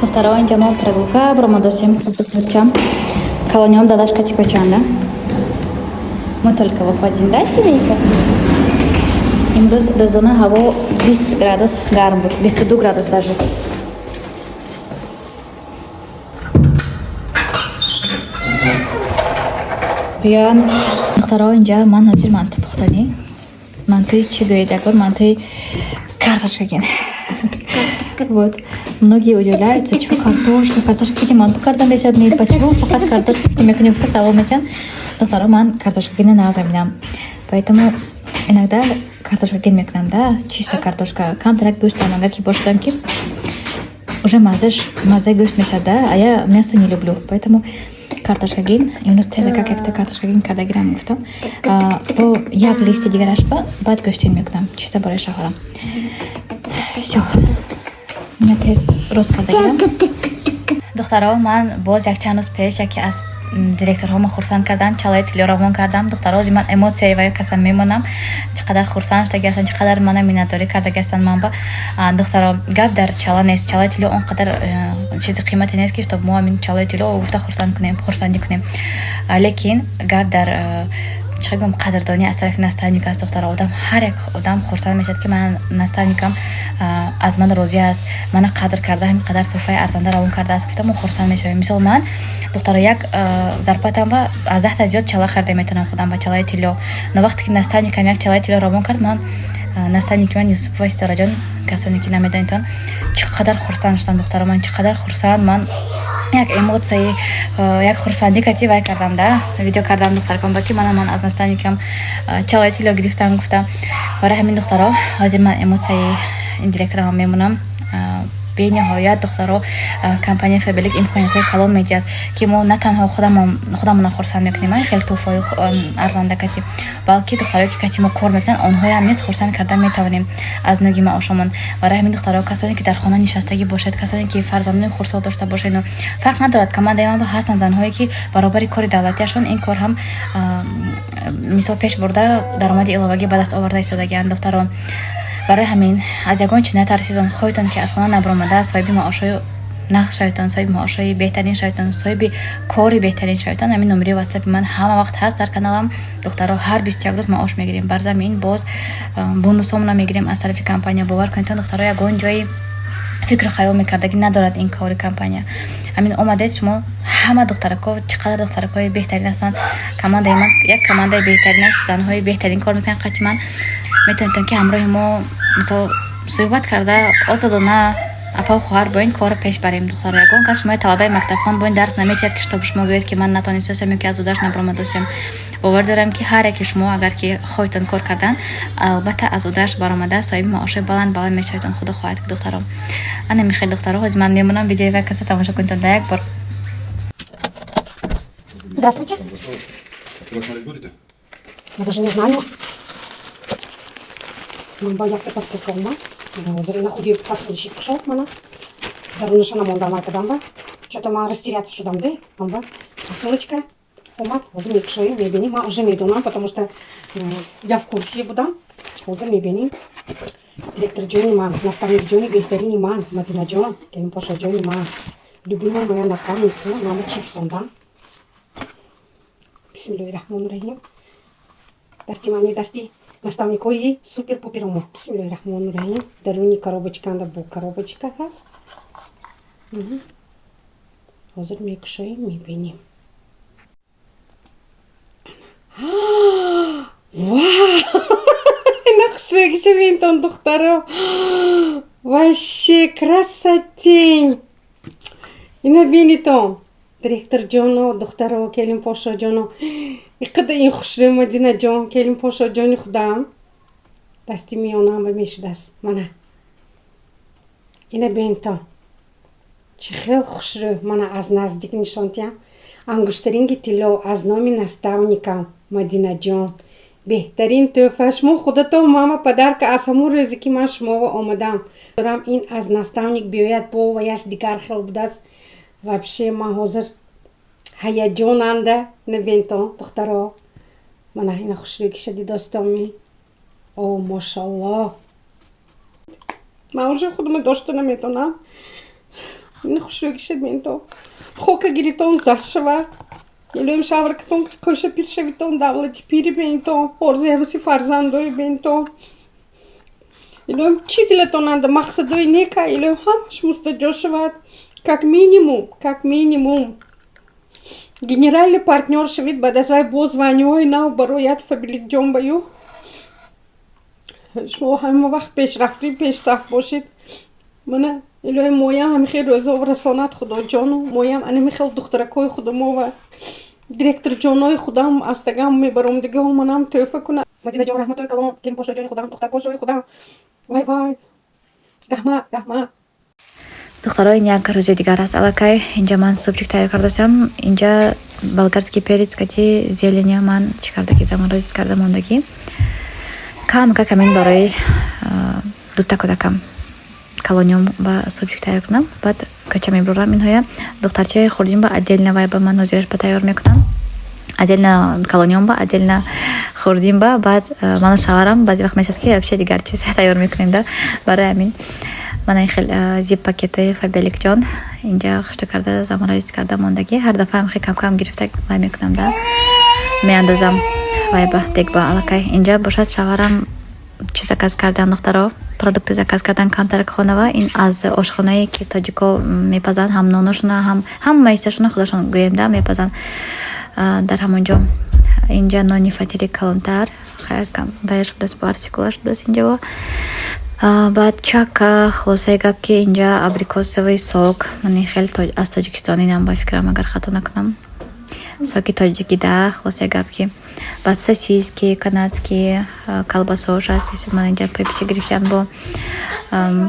Духтаро инҷа мо прогулка баромадосем духтарчам. Калониём дадашка типа чанда. Мы только выходим, да, семейка? Имрӯз рӯзона ҳаво 20 градус гарм буд, 22 градус даже. Биён духтаро инҷа ман ҳозир манти пухтанӣ. Манти чӣ гӯед якбор? Манти картошкагин. Вот. Многие удивляются, что картошка ки манту кардан дешад, не почему фақат картошка ки мекунем, кто савол мечан. Духтаро ман картошкагин намедам. Поэтому иногда картошкагин мекунам, да, чисто картошка. Камтарак гӯштам, агар ки бошадам ки уже мазе гӯшт мешад, да, а я мясо не люблю. Поэтому картошкагин, имрӯз теза как якта картошкагин кардагирам гуфтам. Бо як листи дигараш баъд гӯштин мекунам, чисто барои шоҳарам. Всё. Меня тез роз кардагирам. Духтаро, ман боз як чанд рӯз пеш яке аз директорҳомо хурсанд кардам, чалаи тилёравон кардам. Духтаро, ман эмоцияи ваё касам мемонам. Чӣ қадар хурсанд шудаги ҳастанд, чӣ қадар мана миннатдорӣ кардаги ҳастанд. Ман ба духтаро гап дар чала нест. Чалаи тилё он қадар чизи қимате нест ки чтоб мо ҳамин чалаи тилё гуфта хурсандӣ кунем. Лекин гап дар чӣ гӯям қадрдонӣ аз тарафи наставник аст. Духтаро, ҳар як одам хурсанд мешавад ки ман наставникам аз ман розӣ аст, мана қадр карда, ҳамин қадар тӯҳфаи арзанда равон кардааст. Гуфта мо хурсанд мешавем. Мисол ман духтаро як зарбатам ба аз 10 та зиёд чала харда метавонам худам ба чалаи тилё. Но вақте ки наставникам як чалаи тилё равон кард, ман наставники ман Юсупова Истораҷон, касоне ки намедонитон, чӣ қадар хурсанд шудам. Духтаро, ман чӣ қадар хурсанд, ман як эмоцияи як хурсандӣ кати вай кардам, да, видео кардам духтаркам, баки ман аз наставникам чалаи тилё гирифтам. Гуфтам барои ҳамин духтаро ҳозир ман эмоцияи директорам мемонам. бениҳоят духтаро компания Фабелик имкониятҳои калон медиҳад ки мо на танҳо худамона хурсанд мекунем, хеле тӯҳфаи арзанда кати, балки духтаро ки кати мо кор мекунанд онҳои ҳам низ хурсанд карда метавонем аз нӯги маошамон. Барои ҳамин духтаро, касоне ки дар хона нишастагӣ бошед, касоне ки фарзандони хурсод дошта бошед, фарқ надорад. командаи ман ҳастанд занҳое ки баробари кори давлатиашон ин кор ҳам мисол пеш бурда даромади иловагӣ ба даст оварда истодагианд. Духтаро, барои ҳамин аз ягон чиз натарсидон. Хоҳедон ки аз хона набаромада соҳиби маошҳои нақд шаведон, соҳиби маошҳои беҳтарин шаведон, соҳиби кори беҳтарин шаведон. ҳамин номери ватсапи ман ҳама вақт ҳаст дар каналам. Духтаро, ҳар 21 рӯз маош мегирем. Бар замин боз бонусомона мегирем аз тарафи компания. бовар кунед, духтаро ягон ҷои фикру хаёл мекардаги надорад ин кори компания. ҳамин омадед шумо ҳама духтаракҳо чӣ қадар духтаракҳои беҳтарин ҳастанд. командаи ман як командаи беҳтарин аст, занҳои беҳтарин кор мекунанд. қати ман метавонед ки ҳамроҳи мо мисол суҳбат карда озодона апа хоҳар боин кор пеш барем. Духтаро, ягон кас шумои талабаи мактабхон боин дарс наметиҳад ки чтоб шумо гӯед ки ман натонистосем ё ки аз удаш набаромадосем. бовар дорам ки ҳар яке шумо агар ки хоҳедон кор кардан, албатта аз удаш баромада соҳиби маоши баланд мешаведон. худо хоҳад ки духтаро. ана михел духтаро, ҳозир ман мемонам видеои вай каса тамошо кунед да як бор. Здравствуйте. Вы смотреть будете? Я даже не знаю. Ман як посылка ума. Озир на худи посылщик пришел мана. Даруныша на монда маркадан ба. Что-то ман растеряться шудам да. Ман ба посылочка. Умат, озир мекшой, мебени. Ман уже медонам, потому что я в курсе будам. Озир мебени. Директор Джони ман, наставник Джони, беҳтарини ман, Мадина Джон, Келин Поша Джони ман. Любимая моя наставница, мама Чифсон, да. Бисмиллахиррахманиррахим. Дасти мани, дасти. Наставникои супер-пупер умо. Бисмиллахиррахманиррахим. Даруни коробочканда бу коробочка ҳаст. Ҳозир мекушоем, мебинем. Вау! Ина хушрӯги шавентон духтаро. Вообще красотень. Ина бинитон. Директор ҷоно, духтаро, Келин Поша ҷоно. Иқадар ин хушрӯ Мадина ҷон, Келин Поша ҷони худам. Дасти миёнам ба мешудаст. Мана. Ина бинитон. Чӣ хел хушрӯ. Мана аз наздик нишонтиям. ангуштаринги тилло аз номи наставникам Мадина ҷон. беҳтарин тӯҳфа шумо худато мама падарка аз ҳамон рӯзе ки ман шуморо омадам. дорам ин аз наставник биёяд бо ваяш дигар хел будааст. вообще ман ҳозир ҳаяҷонанда набинтон духтаро. мана ина хушрӯги шади достоми. о машаллоҳ. ман уже худам дошта наметонам. این خوشویگیشه بین تو خوکه گیریتون زرشوه الهیم شاور کتون که کلشه پیر شویتون دولتی پیری بین تو پرزه همسی فرزندوی بین تو الهیم چی دلتون انده مقصدوی نیکه الهیم همش مستجو شود как минимум генеральный партнер швид бадасвай бозванёй на бароят фабилик ҷонбаю шумо ҳама вақт пешрафтӣ пешсаф бошед мана илоҳи моям ҳамихел рӯза расонат худоҷону моям анимихел духтаракои худамо ва директор ҷонои худам астагам мебаром дигаҳо манам тӯҳфа кунам мадина ҷон раҳматои калон кен пошоҷони худам духтар пошои худам вай раҳмат духтаро ин як рӯзи дигар аст аллакай инҷа ман супчик тайёр кардастам инҷа болгарский перец кати зелени ман чӣ кардаги замонрӯз карда мондаги камка камин барои дута кӯдакам калониём ба супчик тайёр кунам баъд кача мебурам инҳоя духтарчаи хурдим ба отдельно вай ба ман ҳозираш ба тайёр мекунам отдельно калониём ба отдельно хурдим ба баъд ману шаварам баъзе вақт мешад ки вообще дигар чиз тайёр мекунем да барои ҳамин мана ин хел зип пакети фабелик ҷон инҷа хушта карда замонрӯз карда мондаги ҳар дафъа ҳам хел кам гирифта вай мекунам да меандозам вай ба дег ба аллакай инҷа бошад шаварам чӣ заказ кардам духтаро продукти заказ кардан камтарак хонава ин аз ошхонае ки тоҷико мепазанд ҳам ноношона ҳам маисашона худашон гӯем да мепазанд дар ҳамонҷо инҷа нони фатили калонтар хаяр кам вай шудааст бо артикула шудааст инҷаво баъд чака хулосаи гап ки инҷа абрикосовый сок мани хел аз тоҷикистонинам ба фикрам агар хато накунам соки тоҷики да хулосаи гап ки баъд сосиски канадски колбасош аст ман инҷа пепси гирифтам бо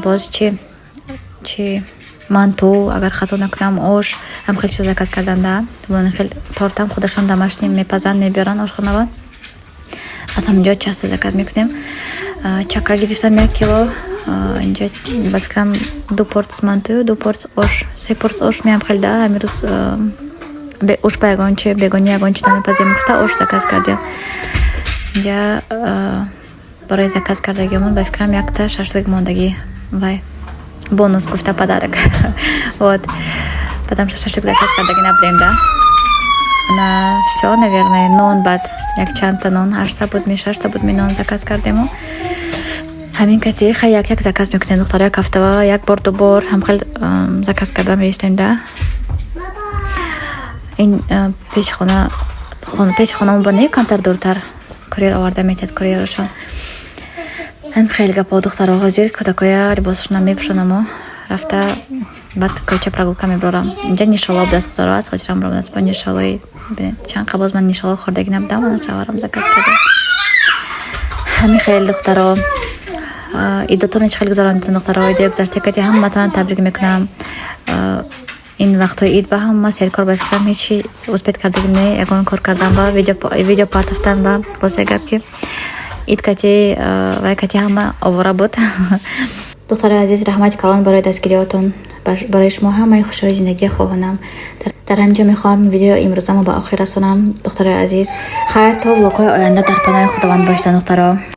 боз чи манту агар хато накунам ош ҳам хел чиз заказ кардан да ман хел тортам худашон домашни мепазанд мебиёранд ошхонава аз ҳамонҷо часто заказ мекунем чака гирифтам 1 кило инҷа ба фикрам 2 порц мантую 2 порц ош 3 порц ош меам хел да ҳамин рӯз ош ба ягончи бегони ягончи намепазем гуфта ош заказ кардем инҷа барои заказ кардагиамон ба фикрам 1 шашлик мондагӣ вай бонус гуфта падарак вот потому что шашлик заказ кардаги набудем да на всё наверное нон баъд як чандта нон 8 буд ми 6 буд ми нон заказ кардему ҳамин кати хай як заказ мекунем духтаро як ҳафтава як бор ду бор ҳам хел заказ карда меистем да ин пеши хонамо ба не камтар дуртар курьер оварда метиҳад курьерошон ҳам хел гапо духтаро ҳозир кӯдакоя либосашона мепӯшонамо рафта баъд кӯча прогулка мебарам инҷа нишоло будааст духтаро аз хотирам ромадаст бо нишолои чанд қабоз ман нишоло хӯрдаги набудам ман шаварам заказ кардам ҳамин хел духтаро идотоне чӣ хел гузарондитон духтаро идои гузашта кати ҳаматонам табрик мекунам ин вақтҳои ид ба ҳама серкор ба фикрам ҳечи успед кардагим не ягон кор кардан ба видео партафтан ба хулоса гап ки ид кати вай кати ҳама овора буд духтарои азиз раҳмати калон барои дастгириётон барои шумо ҳамаи хушҳои зиндагӣ хоҳонам дар ҳамин ҷо мехоҳам видео имрӯзамо ба охир расонам духтарои азиз хайр то влогҳои оянда дар паноҳи худованд бошед духтаро